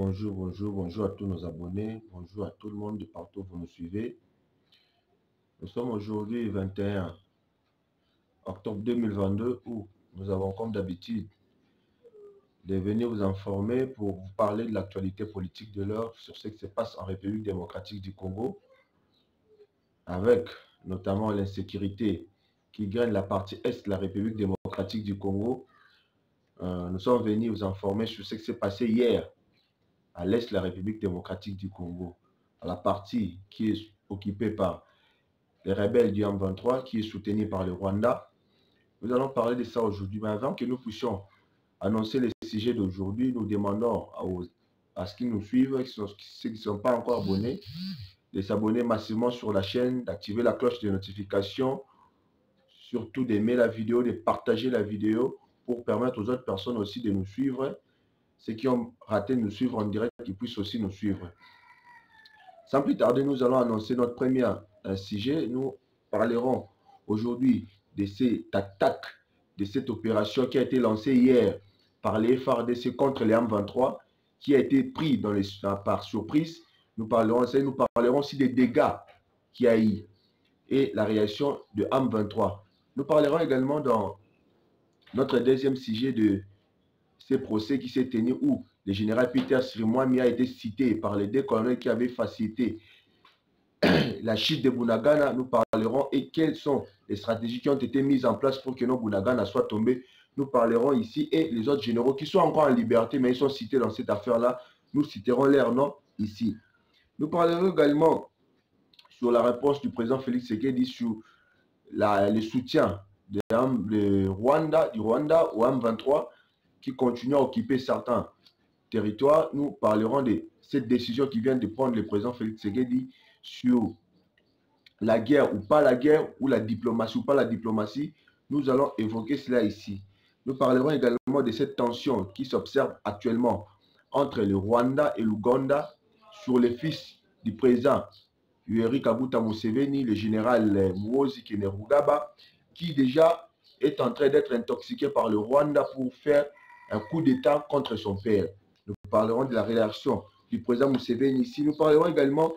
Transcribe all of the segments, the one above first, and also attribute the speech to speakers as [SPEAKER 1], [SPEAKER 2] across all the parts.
[SPEAKER 1] Bonjour, bonjour, bonjour à tous nos abonnés, bonjour à tout le monde de partout où vous nous suivez. Nous sommes aujourd'hui 21 octobre 2022 où nous avons comme d'habitude de venir vous informer pour vous parler de l'actualité politique de l'heure sur ce qui se passe en République démocratique du Congo, avec notamment l'insécurité qui gagne la partie est de la République démocratique du Congo. Nous sommes venus vous informer sur ce qui s'est passé hier à l'est de la République démocratique du Congo, à la partie qui est occupée par les rebelles du M23, qui est soutenue par le Rwanda. Nous allons parler de ça aujourd'hui, mais avant que nous puissions annoncer les sujets d'aujourd'hui, nous demandons à ceux qui nous suivent, ceux qui ne sont pas encore abonnés, de s'abonner massivement sur la chaîne, d'activer la cloche de notification, surtout d'aimer la vidéo, de partager la vidéo pour permettre aux autres personnes aussi de nous suivre. Ceux qui ont raté de nous suivre en direct, qui puissent aussi nous suivre. Sans plus tarder, nous allons annoncer notre premier sujet. Nous parlerons aujourd'hui de cette attaque, de cette opération qui a été lancée hier par les FARDC contre les M23, qui a été pris par surprise. Nous parlerons aussi des dégâts qu'il y a eu et la réaction de M23. Nous parlerons également dans notre deuxième sujet de ce procès qui s'est tenu où le général Peter Sirimwami a été cité par les deux colonels qui avaient facilité la chute de Bunagana. Nous parlerons et quelles sont les stratégies qui ont été mises en place pour que nos Bunagana soient tombés. Nous parlerons ici et les autres généraux qui sont encore en liberté, mais ils sont cités dans cette affaire-là. Nous citerons leur nom ici. Nous parlerons également sur la réponse du président Félix Tshisekedi sur le soutien du Rwanda au M23 qui continue à occuper certains territoires. Nous parlerons de cette décision qui vient de prendre le président Félix Tshisekedi sur la guerre ou pas la guerre, ou la diplomatie ou pas la diplomatie. Nous allons évoquer cela ici. Nous parlerons également de cette tension qui s'observe actuellement entre le Rwanda et l'Ouganda sur le fils du président Yoweri Kaguta Museveni, le général Muhoozi Kainerugaba, qui déjà est en train d'être intoxiqué par le Rwanda pour faire un coup d'État contre son père. Nous parlerons de la réaction du président Museveni ici. Nous parlerons également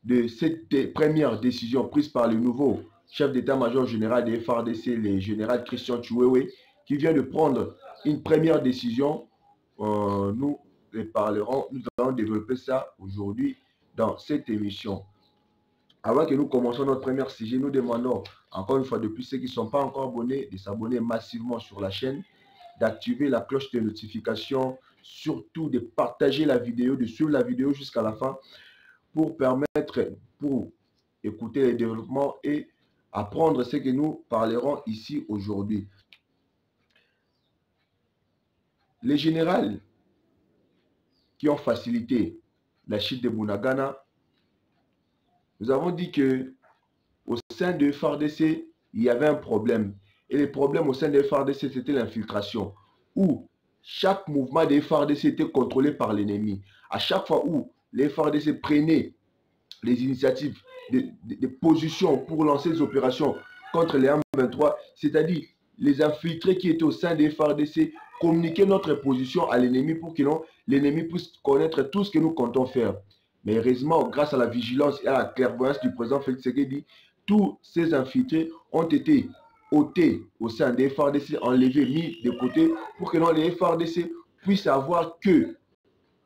[SPEAKER 1] de cette première décision prise par le nouveau chef d'état-major général des FARDC, le général Christian Chiwewe, qui vient de prendre une première décision. Nous allons développer ça aujourd'hui dans cette émission. Avant que nous commencions notre premier sujet, nous demandons encore une fois de plus ceux qui ne sont pas encore abonnés de s'abonner massivement sur la chaîne, d'activer la cloche de notification, surtout de partager la vidéo, de suivre la vidéo jusqu'à la fin pour écouter les développements et apprendre ce que nous parlerons ici aujourd'hui. Les généraux qui ont facilité la chute de Bunagana, nous avons dit que au sein de FARDC, il y avait un problème. Et le problème au sein de FARDC, c'était l'infiltration, où chaque mouvement des FARDC était contrôlé par l'ennemi. À chaque fois où les FARDC prenaient les initiatives, des positions pour lancer des opérations contre les M23, c'est-à-dire les infiltrés qui étaient au sein des FARDC communiquaient notre position à l'ennemi pour que l'ennemi puisse connaître tout ce que nous comptons faire. Mais heureusement, grâce à la vigilance et à la clairvoyance du président Félix Tshisekedi, tous ces infiltrés ont été ôtés au sein des FARDC, enlevés, mis de côté, pour que les FARDC puissent savoir que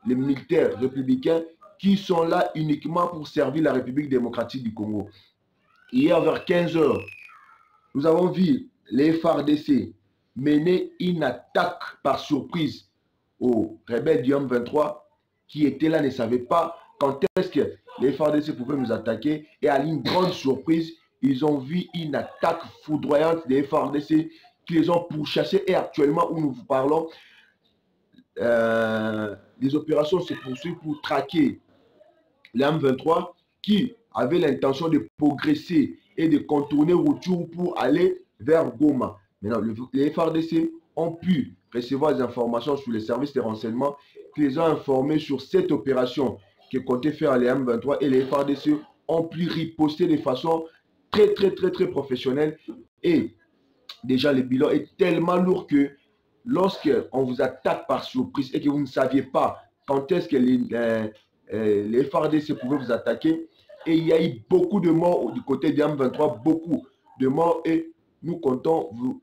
[SPEAKER 1] les militaires républicains qui sont là uniquement pour servir la République démocratique du Congo. Hier, vers 15 h, nous avons vu les FARDC mener une attaque par surprise aux rebelles du M23 qui étaient là, ne savaient pas quand est-ce que les FARDC pouvaient nous attaquer. Et à une grande surprise, ils ont vu une attaque foudroyante des FARDC qui les ont pourchassés. Et actuellement, où nous vous parlons, les opérations se poursuivent pour traquer les M23 qui avaient l'intention de progresser et de contourner Rutshuru pour aller vers Goma. Maintenant, les FARDC ont pu recevoir des informations sur les services de renseignement qui les ont informés sur cette opération que comptaient faire les M23, et les FARDC ont pu riposter de façon très professionnelle. Et déjà, le bilan est tellement lourd que lorsqu'on vous attaque par surprise et que vous ne saviez pas quand est-ce que les FARDC pouvaient vous attaquer, et il y a eu beaucoup de morts du côté des M23, beaucoup de morts, et nous comptons vous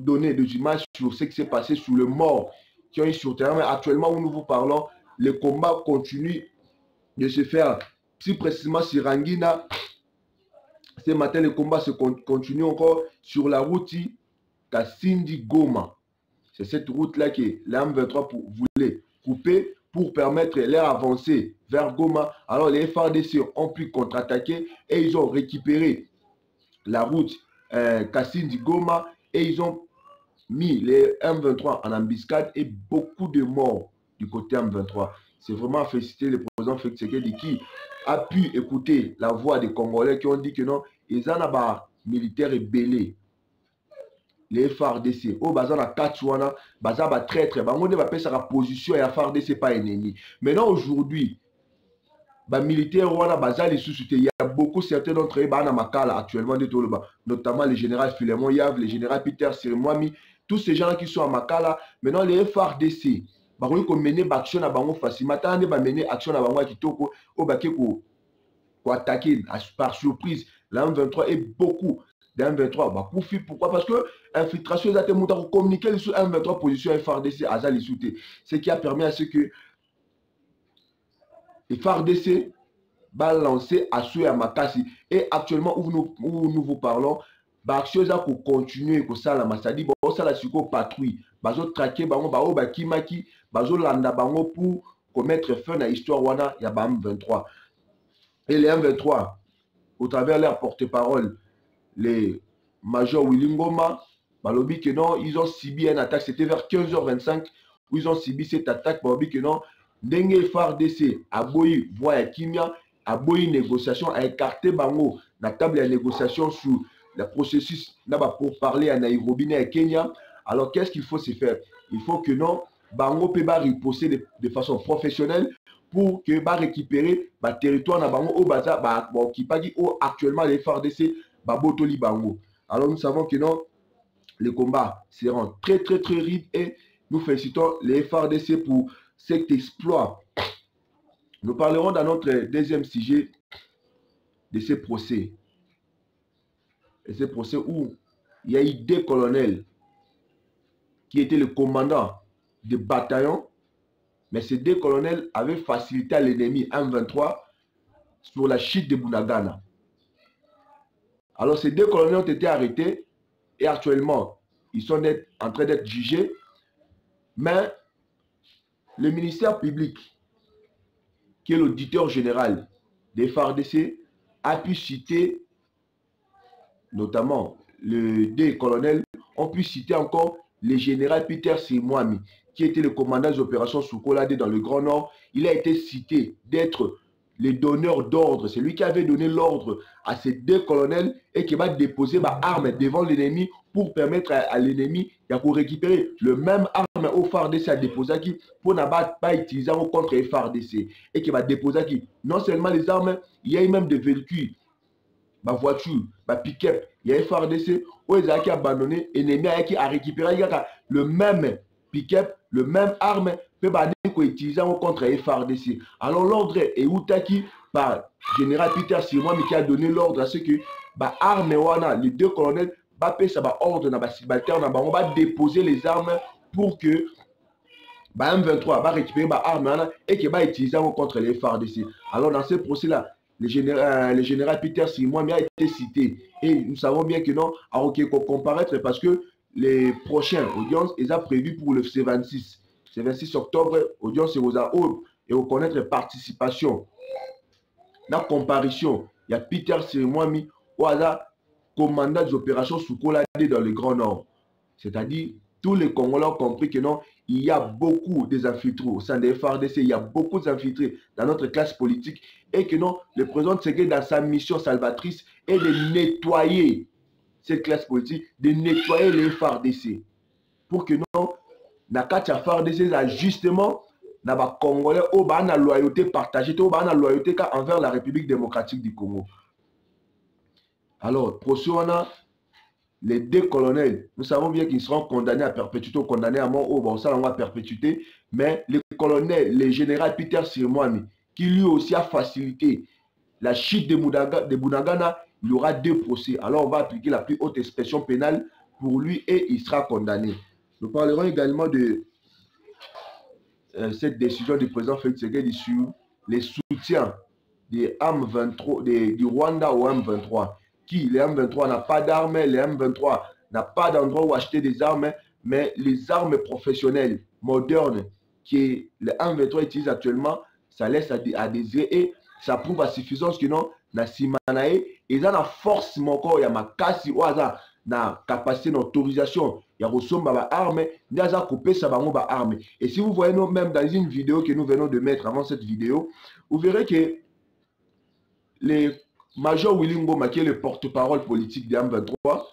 [SPEAKER 1] donner des images sur ce qui s'est passé, sur le mort qui ont eu sur le terrain. Mais actuellement où nous vous parlons, le combat continue de se faire, plus précisément sur Rangina. Ce matin, le combat se continue encore sur la route Kasindi Goma. C'est cette route-là que la M23 voulait couper pour permettre leur avancée vers Goma. Alors les FARDC ont pu contre-attaquer et ils ont récupéré la route Kasindi Goma et ils ont mis les M23 en embuscade et beaucoup de morts du côté M23. C'est vraiment à féliciter le président Félix Tshisekedi qui a pu écouter la voix des Congolais qui ont dit que non, ils en ont militaires et belés. Les FARDC, au bazar la Katsuana, bazar ba traître, bango ne va pas sa position et la FARDC pas ennemi. Maintenant aujourd'hui, ba militaire wana bazar les sous-soutés, il y a beaucoup certains d'entre eux bana makala actuellement de Toloba, notamment le général Philemon Yav, le général Peter Sirimwami, tous ces gens qui sont à Makala. Maintenant les FARDC, bango ko mener action na bango facilement, tande ba mener action na bango kitoko au baké ko attaquer par surprise la M23 et beaucoup M23 bah koufi. Pourquoi? Parce que infiltration ils ont été communiquer sur M23 position FARDC à Zalisouté, ce qui a permis à ce que les FARDC va lancer à Soué à Makasi. Et actuellement où nous vous parlons, bah action ça pour continuer pour ça la Massadi, bon ça la suko patrouille, bazo traquer bango ba o ba kimaki, bazo landa bango pour commettre fin à l'histoire wana ya ba M23. Et les M23 au travers leur porte-parole, les majors Willy Ngoma, balobi que non, ils ont subi une attaque, c'était vers 15h25 où ils ont subi cette attaque, balobi que non, Ndenge FARDC a boyi voie ya kimia, a boyi négociation, a écarté bango la table de négociation sur le processus pour parler à Nairobi et à Kenya. Alors qu'est-ce qu'il faut se faire? Il faut que non, bango peut riposter de façon professionnelle pour que va récupérer le territoire na bango au baza ba kipagi ou actuellement les FARDC ba botoli bango. Alors nous savons que non, les combats seront très rides et nous félicitons les FARDC pour cet exploit. Nous parlerons dans notre deuxième sujet de ce procès. Et ce procès où il y a eu deux colonels qui étaient le commandant de bataillon, mais ces deux colonels avaient facilité à l'ennemi M23 sur la chute de Bunagana. Alors ces deux colonels ont été arrêtés et actuellement ils sont en train d'être jugés, mais le ministère public, qui est l'auditeur général des FARDC, a pu citer, notamment les deux colonels, ont pu citer encore le général Peter Sirimwami, qui était le commandant des opérations Sokolade dans le Grand Nord. Il a été cité d'être le donneur d'ordre, c'est lui qui avait donné l'ordre à ces deux colonels et qui va déposer ma arme devant l'ennemi pour permettre à l'ennemi de récupérer le même arme au FARDC à déposer qui pour ne pas utiliser contre les FARDC et qui va déposer qui non seulement les armes, il y a même des véhicules, ma voiture, ma pick-up, il y a les FARDC où ils ont abandonné, l'ennemi a récupéré le même pick-up, le même arme peut utiliser contre les FARDC. Alors l'ordre est outaki par général Peter Sirimwami qui a donné l'ordre à ce que arme wana les deux colonels ça va ordre na subalterne on va déposer les armes pour que M23 va récupérer arme et qui va utiliser contre les FARDC. Alors dans ce procès là, le général Peter Sirimwami a été cité et nous savons bien que non à comparaître parce que les prochaines audiences ils ont prévu pour le C26. C'est 26 octobre, audience et reconnaître participation. Dans la comparution, il y a Peter Sirimwami, commandant des opérations Sokolade dans le Grand Nord. C'est-à-dire, tous les Congolais ont compris que non, il y a beaucoup d'infiltrés au sein des FARDC, il y a beaucoup d'infiltrés dans notre classe politique et que non, le président Tshisekedi dans sa mission salvatrice est de nettoyer cette classe politique, de nettoyer les FARDC. Pour que non, Nakacha FARDC a justement na ba Congolais au ba na loyauté partagée, au ba na loyauté envers la République démocratique du Congo. Alors, pour cela, les deux colonels, nous savons bien qu'ils seront condamnés à perpétuité ou condamnés à mort, bon, ça, on va perpétuité, mais le colonel, le général Peter Sirmouani, qui lui aussi a facilité la chute de Bunagana, il y aura 2 procès. Alors, on va appliquer la plus haute expression pénale pour lui et il sera condamné. Nous parlerons également de cette décision du président Félix Tshisekedi sur les soutiens des M23, du Rwanda au M23. Qui, les M23 n'a pas d'armes, les M23 n'a pas d'endroit où acheter des armes, mais les armes professionnelles, modernes, que les M23 utilisent actuellement, ça laisse à désirer et ça prouve à suffisance que non, na simanae, et ça na force encore, il y a ma casse ou ça na capacité d'autorisation, il y a ressources à armes, il y a coupé ça va armes. Et si vous voyez nous, même dans une vidéo que nous venons de mettre avant cette vidéo, vous verrez que le Major Willy Ngoma, qui est le porte-parole politique des M23,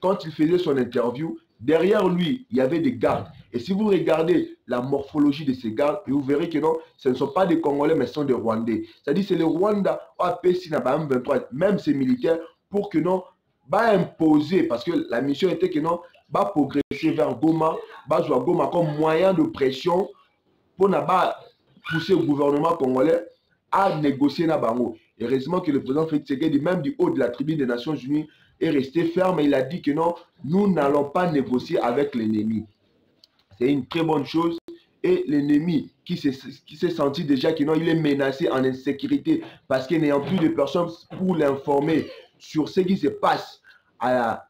[SPEAKER 1] quand il faisait son interview, derrière lui, il y avait des gardes. Et si vous regardez la morphologie de ces gardes, vous verrez que non, ce ne sont pas des Congolais, mais ce sont des Rwandais. C'est-à-dire que c'est le Rwanda qui a payé M23, même ses militaires, pour que non, va imposer, parce que la mission était que non, va progresser vers Goma, va jouer Goma comme moyen de pression pour ne pas pousser le gouvernement congolais à négocier na bango. Heureusement que le président Félix Tshisekedi, même du haut de la tribune des Nations Unies, est resté ferme et il a dit que non, nous n'allons pas négocier avec l'ennemi. C'est une très bonne chose. Et l'ennemi qui s'est senti déjà que non, il est menacé en insécurité parce qu'il n'y a plus de personnes pour l'informer sur ce qui se passe à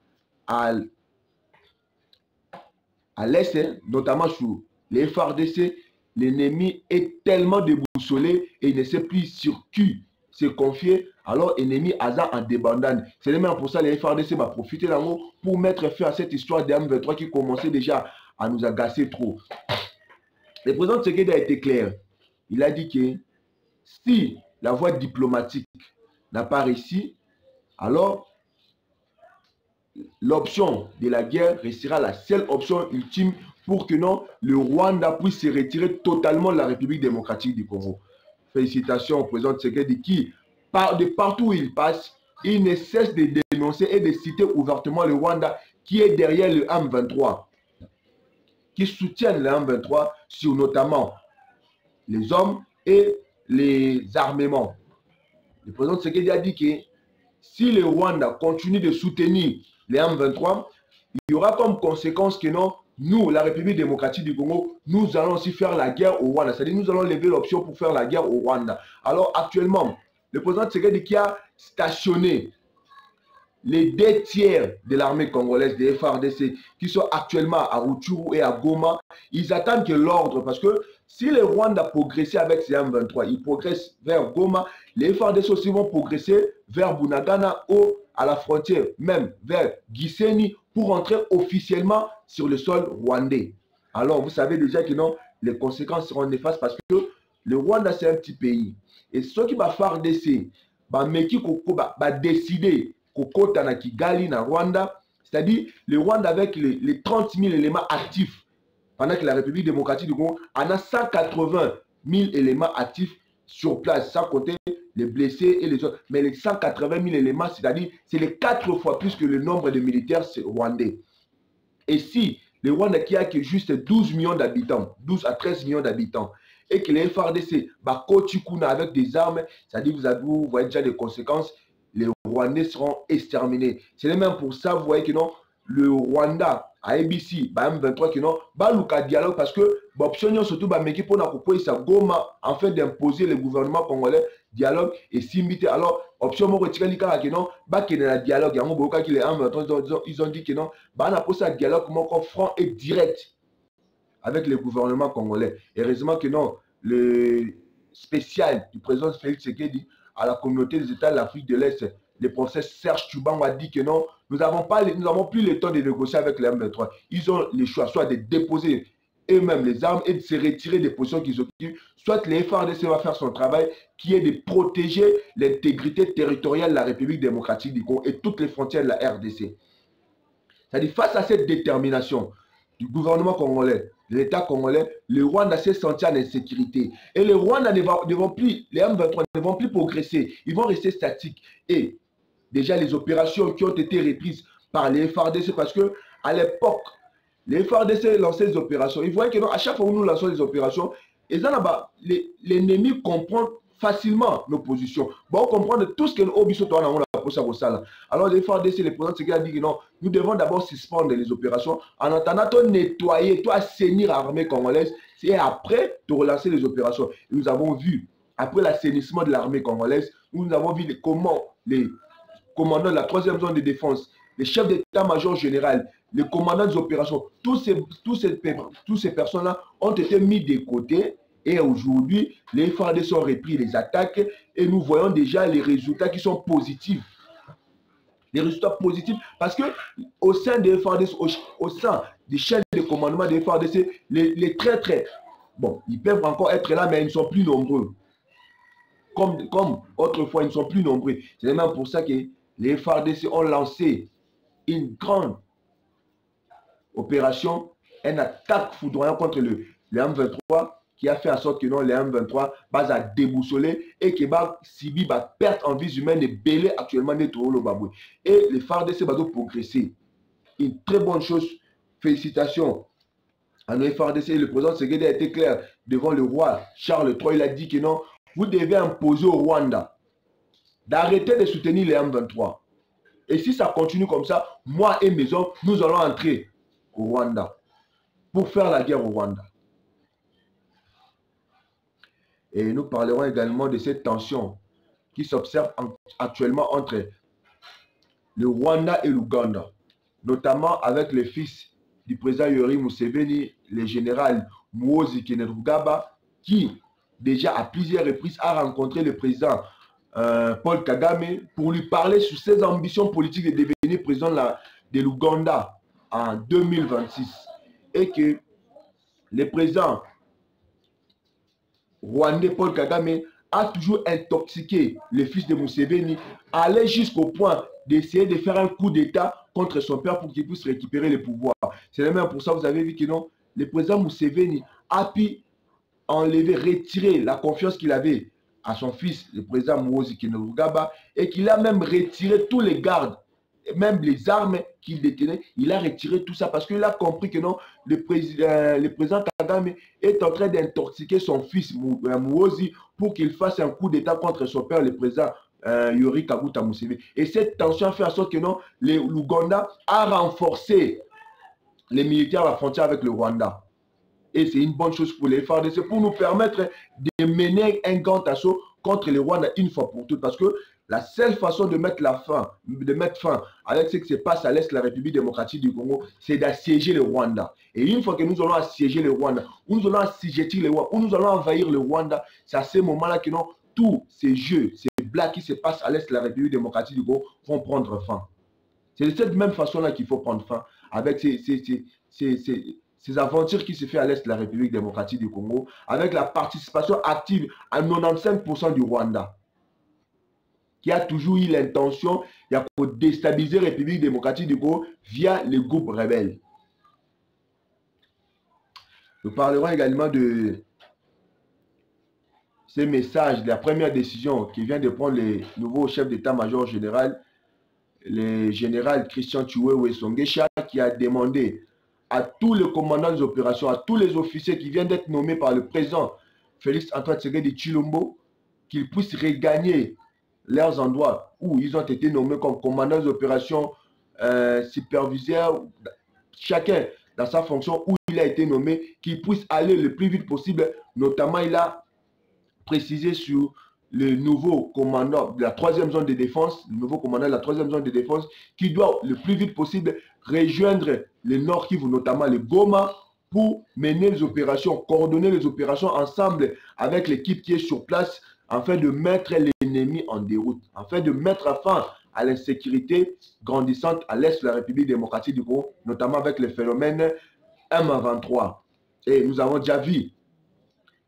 [SPEAKER 1] l'Est, notamment sur les FARDC. L'ennemi est tellement déboussolé et il ne sait plus sur qui se confier. Alors, l'ennemi hasard en débandade. C'est même pour ça que les FARDC va profiter d'amour pour mettre fin à cette histoire des M23 qui commençait déjà à nous agacer trop. Le président Tshisekedi a été clair. Il a dit que si la voie diplomatique n'a pas réussi, alors l'option de la guerre restera la seule option ultime pour que non, le Rwanda puisse se retirer totalement de la République démocratique du Congo. Félicitations au président Tshisekedi qui, de partout où il passe, il ne cesse de dénoncer et de citer ouvertement le Rwanda qui est derrière le M23, qui soutiennent le M23 sur notamment les hommes et les armements. Le président Tshisekedi a dit que si le Rwanda continue de soutenir les M23, il y aura comme conséquence que non, nous, la République démocratique du Congo, nous allons aussi faire la guerre au Rwanda. C'est-à-dire nous allons lever l'option pour faire la guerre au Rwanda. Alors actuellement, le président Tshisekedi qui a stationné les 2 tiers de l'armée congolaise, des FARDC, qui sont actuellement à Rutshuru et à Goma, ils attendent que l'ordre, parce que si le Rwanda progresse avec ces M23, ils progressent vers Goma, les FARDC aussi vont progresser vers Bunagana ou à la frontière, même vers Gisenyi, pour entrer officiellement sur le sol rwandais. Alors, vous savez déjà que non, les conséquences seront néfastes parce que le Rwanda, c'est un petit pays. Et ceux qui vont faire FARDC, va décider Kokota na Kigali, na Rwanda, c'est-à-dire le Rwanda avec les 30 000 éléments actifs, pendant que la République démocratique du Congo en a 180 000 éléments actifs sur place, sans compter les blessés et les autres. Mais les 180 000 éléments, c'est-à-dire c'est les 4 fois plus que le nombre de militaires rwandais. Et si le Rwanda qui a que juste 12 millions d'habitants, 12 à 13 millions d'habitants, et que les FARDC, avec des armes, c'est-à-dire vous voyez déjà les conséquences, les Rwandais seront exterminés. C'est même pour ça, vous voyez que non, le Rwanda, à ABC, M23, que non, le dialogue parce que, l'option surtout, meki pour na Goma, en fait d'imposer le gouvernement congolais, dialogue et s'imiter. Alors, option mo retiré que non, dialogue, ils ont dit que non, on a posé un dialogue franc et direct avec le gouvernement congolais. Heureusement que non, le spécial du président Félix Tshisekedi à la communauté des États de l'Afrique de l'Est, le professeur Serge Tchoubango a dit que non, nous n'avons plus le temps de négocier avec les M23. Ils ont le choix, soit de déposer eux-mêmes les armes et de se retirer des positions qu'ils occupent, soit les FARDC va faire son travail qui est de protéger l'intégrité territoriale de la République démocratique du Congo et toutes les frontières de la RDC. C'est-à-dire face à cette détermination du gouvernement congolais, de l'État congolais, le Rwanda s'est senti en insécurité. Et les Rwandais les M23 ne vont plus progresser, ils vont rester statiques. Et déjà les opérations qui ont été reprises par les FARDC parce que à l'époque, les FARDC lançaient des opérations. Ils voyaient que non, à chaque fois où nous lançons des opérations, l'ennemi comprend facilement nos positions. Bon, on comprend de tout ce que nous avons la. Alors, les FARDC, les présidents, c'est qu'il a dit que non, nous devons d'abord suspendre les opérations en attendant de nettoyer, de assainir l'armée congolaise et après de relancer les opérations. Et nous avons vu, après l'assainissement de l'armée congolaise, nous avons vu comment les commandants de la 3e zone de défense, les chefs d'état-major général, les commandants des opérations, tous ces personnes-là ont été mis de côté. Et aujourd'hui, les FARDC ont repris les attaques et nous voyons déjà les résultats qui sont positifs. Les résultats positifs parce que au sein des FARDC, au sein des chaînes de commandement des FARDC, les traîtres, bon, ils peuvent encore être là, mais ils ne sont plus nombreux. Comme autrefois, ils ne sont plus nombreux. C'est même pour ça que les FARDC ont lancé une grande opération, une attaque foudroyante contre le M23 qui a fait en sorte que non, le M23 va déboussoler et que va subir perte en vie humaine et belé actuellement de tout le Baboué. Et les FARDC va progresser. Une très bonne chose. Félicitations à nos FARDC. Le président Tshisekedi a été clair devant le roi Charles III. Il a dit que non, vous devez imposer au Rwanda d'arrêter de soutenir les M23. Et si ça continue comme ça, moi et mes hommes, nous allons entrer au Rwanda pour faire la guerre au Rwanda. Et nous parlerons également de cette tension qui s'observe actuellement entre le Rwanda et l'Ouganda, notamment avec le fils du président Yoweri Museveni, le général Muhoozi Kainerugaba, qui déjà à plusieurs reprises a rencontré le président Paul Kagame pour lui parler sur ses ambitions politiques de devenir président de l'Ouganda en 2026. Et que le président rwandais Paul Kagame a toujours intoxiqué le fils de Museveni, allait jusqu'au point d'essayer de faire un coup d'État contre son père pour qu'il puisse récupérer le pouvoir. C'est même pour ça que vous avez vu que non, le président Museveni a pu enlever, retirer la confiance qu'il avait à son fils, le président Muhoozi Kainerugaba, et qu'il a même retiré tous les gardes, même les armes qu'il détenait, il a retiré tout ça parce qu'il a compris que non, le président Kagame est en train d'intoxiquer son fils Muhoozi pour qu'il fasse un coup d'État contre son père, le président Yoweri Kaguta Museveni. Et cette tension a fait en sorte que non, l'Ouganda a renforcé les militaires à la frontière avec le Rwanda. Et c'est une bonne chose pour les FARDC pour nous permettre de mener un grand assaut contre le Rwanda une fois pour toutes. Parce que la seule façon de mettre fin avec ce qui se passe à l'est de la République démocratique du Congo, c'est d'assiéger le Rwanda. Et une fois que nous allons assiéger le Rwanda, où nous allons assiéger le Rwanda, où nous allons envahir le Rwanda, c'est à ce moment-là que non, tous ces jeux, ces blagues qui se passent à l'est de la République démocratique du Congo vont prendre fin. C'est de cette même façon-là qu'il faut prendre fin avec ces aventures qui se font à l'est de la République démocratique du Congo, avec la participation active à 95% du Rwanda, qui a toujours eu l'intention de déstabiliser la République démocratique du Congo via les groupes rebelles. Nous parlerons également de ces messages, de la première décision qui vient de prendre le nouveau chef d'état-major général, le général Christian Chiwewe Songesha, qui a demandé à tous les commandants des opérations, à tous les officiers qui viennent d'être nommés par le président Félix Antoine Tshisekedi Tshilombo, qu'ils puissent regagner leurs endroits où ils ont été nommés comme commandants des opérations, superviseurs, chacun dans sa fonction où il a été nommé, qu'ils puissent aller le plus vite possible. Notamment, il a précisé sur le nouveau commandant de la 3e zone de défense, le nouveau commandant de la 3e zone de défense, qui doit le plus vite possible rejoindre le Nord Kivu, notamment le Goma, pour mener les opérations, coordonner les opérations ensemble avec l'équipe qui est sur place, afin de mettre l'ennemi en déroute, afin de mettre fin à l'insécurité grandissante à l'est de la République démocratique du Congo, notamment avec le phénomène M23. Et nous avons déjà vu,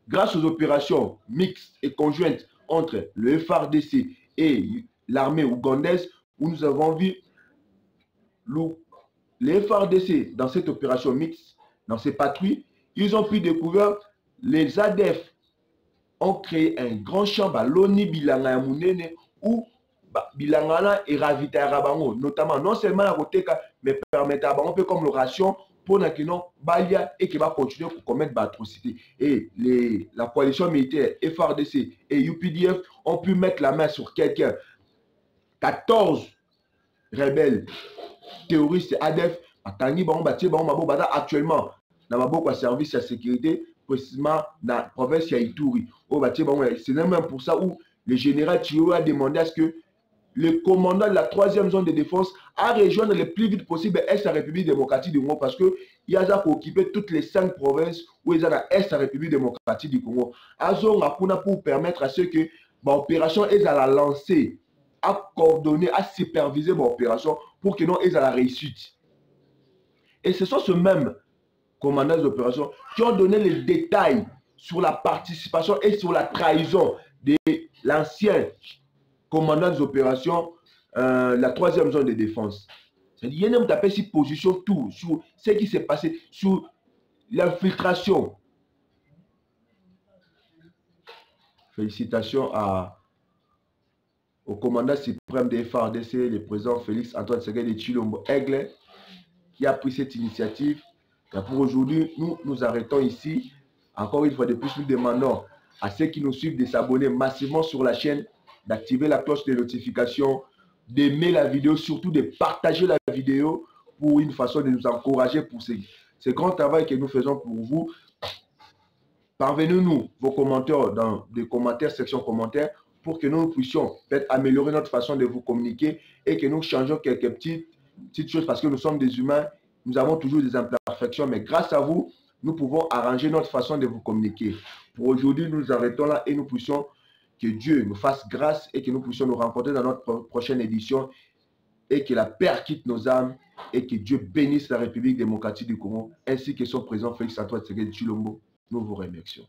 [SPEAKER 1] grâce aux opérations mixtes et conjointes entre le FARDC et l'armée ougandaise, où nous avons vu les FARDC dans cette opération mixte, dans ces patrouilles, ils ont pu découvrir les ADF ont créé un grand champ à Loni Bilanga Yamunene où bilangana et ravita rabango, notamment non seulement la roteka, mais permettre à bango peu comme l'oration pour que non balia et qui va continuer pour commettre d'atrocités. Et la coalition militaire FARDC et UPDF ont pu mettre la main sur quelqu'un. 14 rebelles terroristes ADF actuellement dans ma service de sécurité, précisément dans la province de Ituri. C'est même pour ça où le général Thio a demandé à ce que le commandant de la 3e zone de défense a rejoindre le plus vite possible l'Est de la République démocratique du Congo parce qu'il y a occupé toutes les 5 provinces où il y a dans l'Est de la République démocratique du Congo. Pour permettre à ceux que l'opération est à la lancer, à coordonner, à superviser l'opération pour que non aient à la réussite. Et ce sont ceux mêmes commandants d'opération qui ont donné les détails sur la participation et sur la trahison de l'ancien commandant des opérations, la 3e zone de défense. C'est-à-dire qu'il y a une tapé sur position tout, sur ce qui s'est passé, sur l'infiltration. Félicitations au commandant suprême des FARDC, le président Félix Antoine Tshisekedi Tshilombo Aigle, qui a pris cette initiative. Et pour aujourd'hui, nous arrêtons ici. Encore une fois de plus, nous demandons à ceux qui nous suivent de s'abonner massivement sur la chaîne, d'activer la cloche de notification, d'aimer la vidéo, surtout de partager la vidéo pour une façon de nous encourager pour ce grand travail que nous faisons pour vous. Parvenez-nous vos commentaires dans les commentaires, section commentaires, pour que nous puissions peut-être améliorer notre façon de vous communiquer et que nous changeons quelques petites choses parce que nous sommes des humains, nous avons toujours des imperfections, mais grâce à vous, nous pouvons arranger notre façon de vous communiquer. Pour aujourd'hui, nous arrêtons là et nous puissions que Dieu nous fasse grâce et que nous puissions nous rencontrer dans notre prochaine édition et que la paix quitte nos âmes et que Dieu bénisse la République démocratique du Congo ainsi que son président Félix Antoine Tshisekedi Tshilombo. Nous vous remercions.